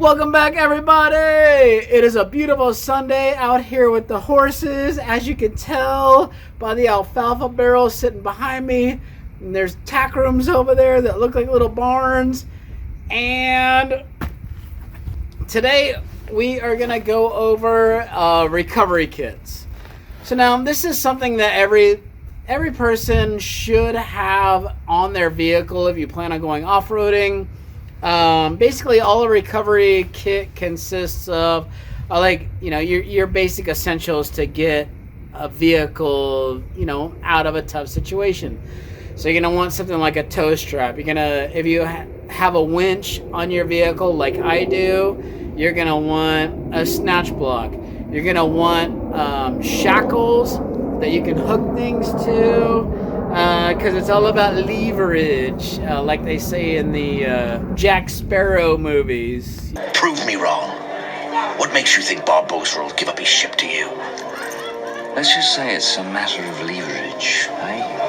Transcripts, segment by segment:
Welcome back, everybody! It is a beautiful Sunday out here with the horses, as you can tell by the alfalfa barrels sitting behind me. And there's tack rooms over there that look like little barns. And today we are going to go over recovery kits. So now this is something that every person should have on their vehicle if you plan on going off-roading. Basically, all a recovery kit consists of, your basic essentials to get a vehicle, out of a tough situation. So you're gonna want something like a tow strap. If you have a winch on your vehicle, like I do, you're gonna want a snatch block. You're gonna want shackles that you can hook things to. Because it's all about leverage, like they say in the Jack Sparrow movies. Prove me wrong. What makes you think Barbossa will give up his ship to you? Let's just say it's a matter of leverage, eh?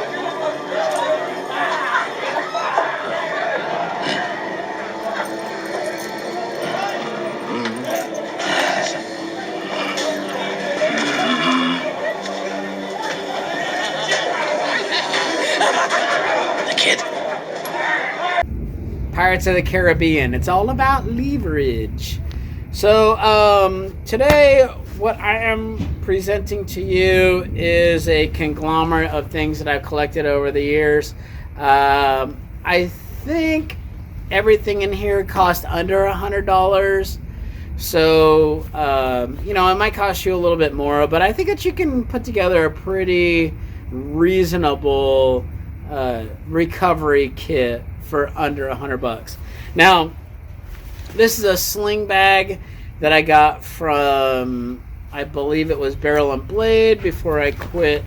Pirates of the Caribbean. It's all about leverage. So today what I am presenting to you is a conglomerate of things that I've collected over the years. I think everything in here cost under $100. So it might cost you a little bit more, but I think that you can put together a pretty reasonable recovery kit for under $100. Now, this is a sling bag that I got from, I believe it was Barrel and Blade, before I quit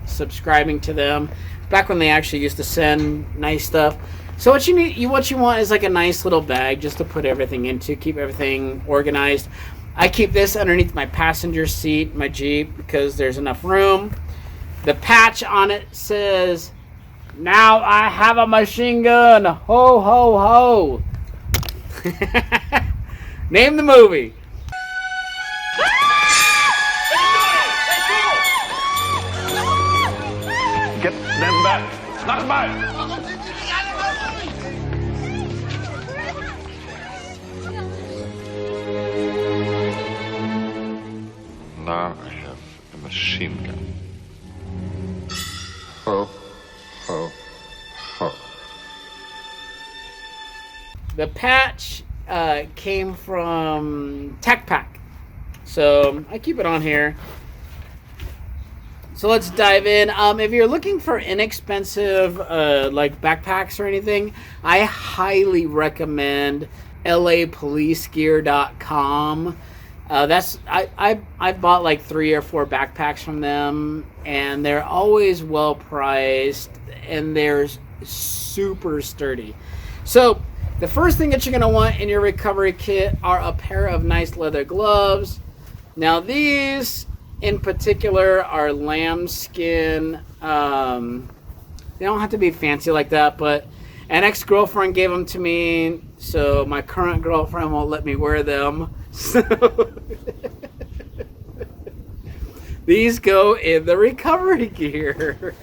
subscribing to them, back when they actually used to send nice stuff. So what you want is like a nice little bag just to put everything into, keep everything organized. I keep this underneath my passenger seat, my Jeep, because there's enough room. The patch on it says, "Now I have a machine gun, ho ho ho." Name the movie. Get them back. Knock them out. Now I have a machine gun. Ho, ho, ho. The patch came from Tech Pack, so I keep it on here. So let's dive in. If you're looking for inexpensive like backpacks or anything, I highly recommend lapolicegear.com. I've bought like 3 or 4 backpacks from them, and they're always well priced, and they're super sturdy. So the first thing that you're going to want in your recovery kit are a pair of nice leather gloves. Now these in particular are lambskin. They don't have to be fancy like that, but an ex-girlfriend gave them to me, so my current girlfriend won't let me wear them. So these go in the recovery gear.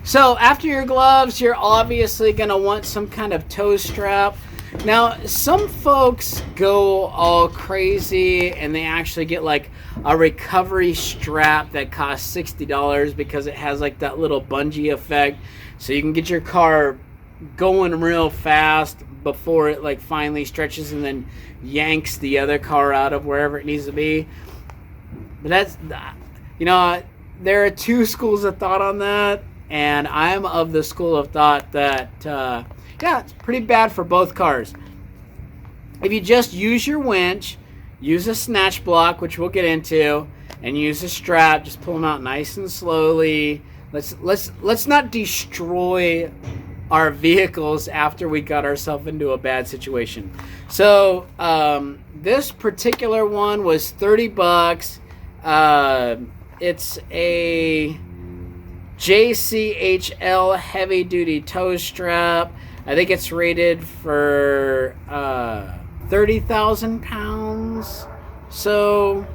So after your gloves, you're obviously going to want some kind of tow strap. Now, some folks go all crazy and they actually get like a recovery strap that costs $60 because it has like that little bungee effect, so you can get your car going real fast before it like finally stretches and then yanks the other car out of wherever it needs to be. But that's, there are 2 schools of thought on that, and I'm of the school of thought that it's pretty bad for both cars. If you just use your winch, use a snatch block, which we'll get into, and use a strap, just pull them out nice and slowly. Let's not destroy our vehicles after we got ourselves into a bad situation. So this particular one was $30. It's a JCHL heavy duty tow strap. I think it's rated for 30,000 pounds. So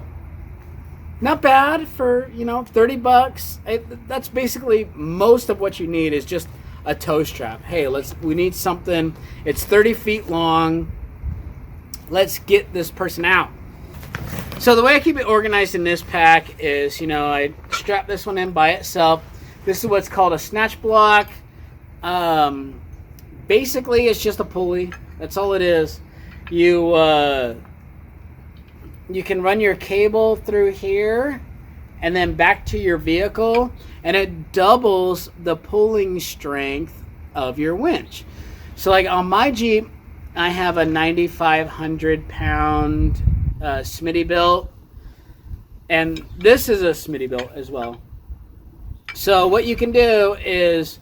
not bad for, you know, $30. That's basically most of what you need is just a tow strap. Hey, we need something. It's 30 feet long. Let's get this person out. So the way I keep it organized in this pack is, you know, I strap this one in by itself. This is what's called a Snatch Block. Basically, it's just a pulley. That's all it is. You can run your cable through here and then back to your vehicle, and it doubles the pulling strength of your winch. So like on my Jeep, I have a 9,500 pound Smittybilt, and this is a Smittybilt as well. So what you can do is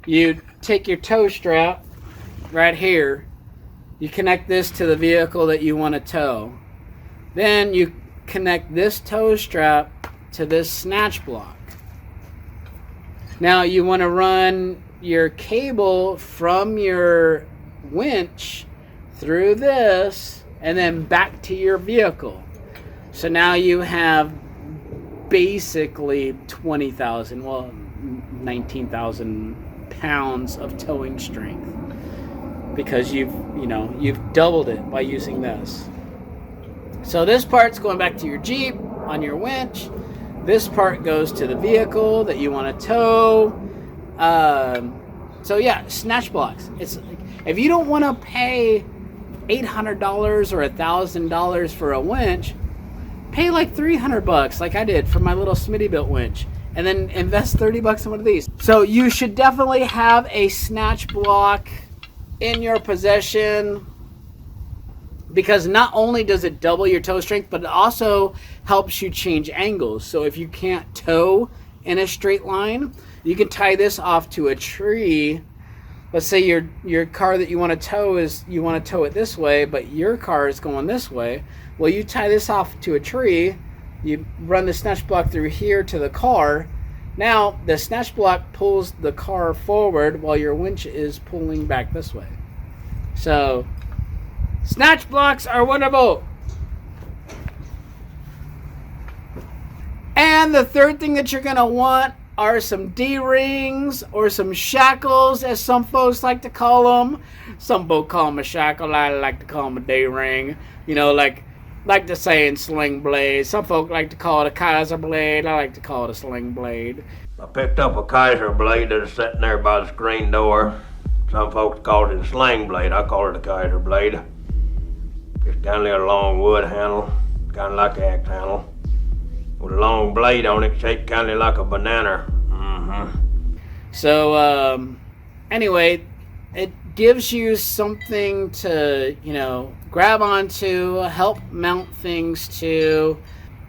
you take your tow strap right here, you connect this to the vehicle that you want to tow, then you connect this tow strap to this Snatch Block. Now you want to run your cable from your winch through this and then back to your vehicle. So now you have basically 20,000, well, 19,000 pounds of towing strength, because you've doubled it by using this. So this part's going back to your Jeep on your winch. This part goes to the vehicle that you want to tow. So yeah, Snatch Blocks. It's if you don't want to pay $800 or $1,000 for a winch, pay like $300 like I did for my little Smittybilt winch, and then invest $30 in one of these. So you should definitely have a Snatch Block in your possession, because not only does it double your tow strength, but it also helps you change angles. So if you can't tow in a straight line, you can tie this off to a tree. Let's say your car that you want to tow it this way, but your car is going this way. Well, you tie this off to a tree, you run the Snatch Block through here to the car. Now the Snatch Block pulls the car forward while your winch is pulling back this way. So Snatch Blocks are wonderful. And the third thing that you're going to want are some D-rings or some shackles, as some folks like to call them. Some folks call them a shackle. I like to call them a D-ring. You know, like to say in sling blade. Some folks like to call it a Kaiser blade. I like to call it a sling blade. I picked up a Kaiser blade that's sitting there by the screen door. Some folks call it a sling blade. I call it a Kaiser blade. Just kind of a long wood handle, kind of like an axe handle, with a long blade on it, shaped kind of like a banana. So anyway, it gives you something to, you know, grab onto, help mount things to.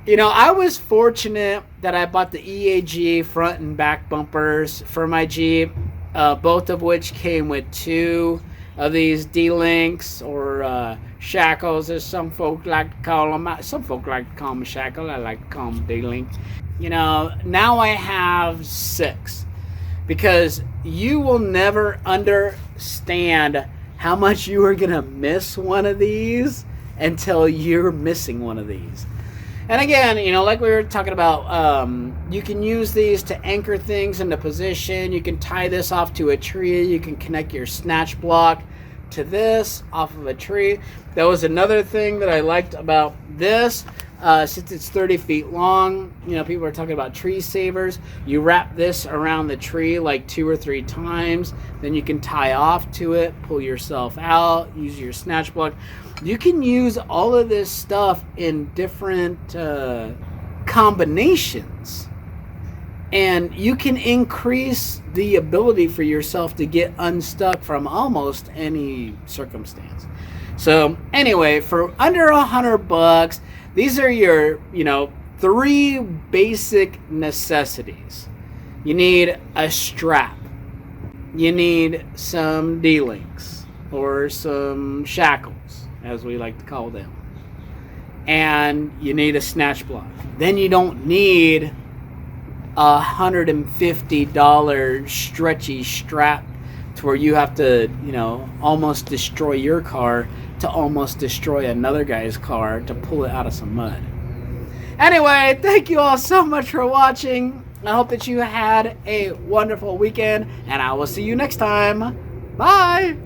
You know, I was fortunate that I bought the EAG front and back bumpers for my Jeep, both of which came with 2 of these D-Links or shackles, as some folk like to call them. Some folk like to call them a shackle. I like to call them D-Link. You know, now I have 6, because you will never understand how much you are gonna miss one of these until you're missing one of these. And again, you know, like we were talking about, you can use these to anchor things into position. You can tie this off to a tree. You can connect your Snatch Block to this off of a tree. That was another thing that I liked about this. Since it's 30 feet long, you know, people are talking about tree savers. You wrap this around the tree like 2 or 3 times. Then you can tie off to it, pull yourself out, use your Snatch Block. You can use all of this stuff in different combinations, and you can increase the ability for yourself to get unstuck from almost any circumstance. So anyway, for under $100, these are your, you know, 3 basic necessities. You need a strap. You need some D-Links or some shackles, as we like to call them. And you need a Snatch Block. Then you don't need $150 stretchy strap to where you have to, you know, almost destroy your car to almost destroy another guy's car to pull it out of some mud. Anyway, thank you all so much for watching. I hope that you had a wonderful weekend, and I will see you next time. Bye!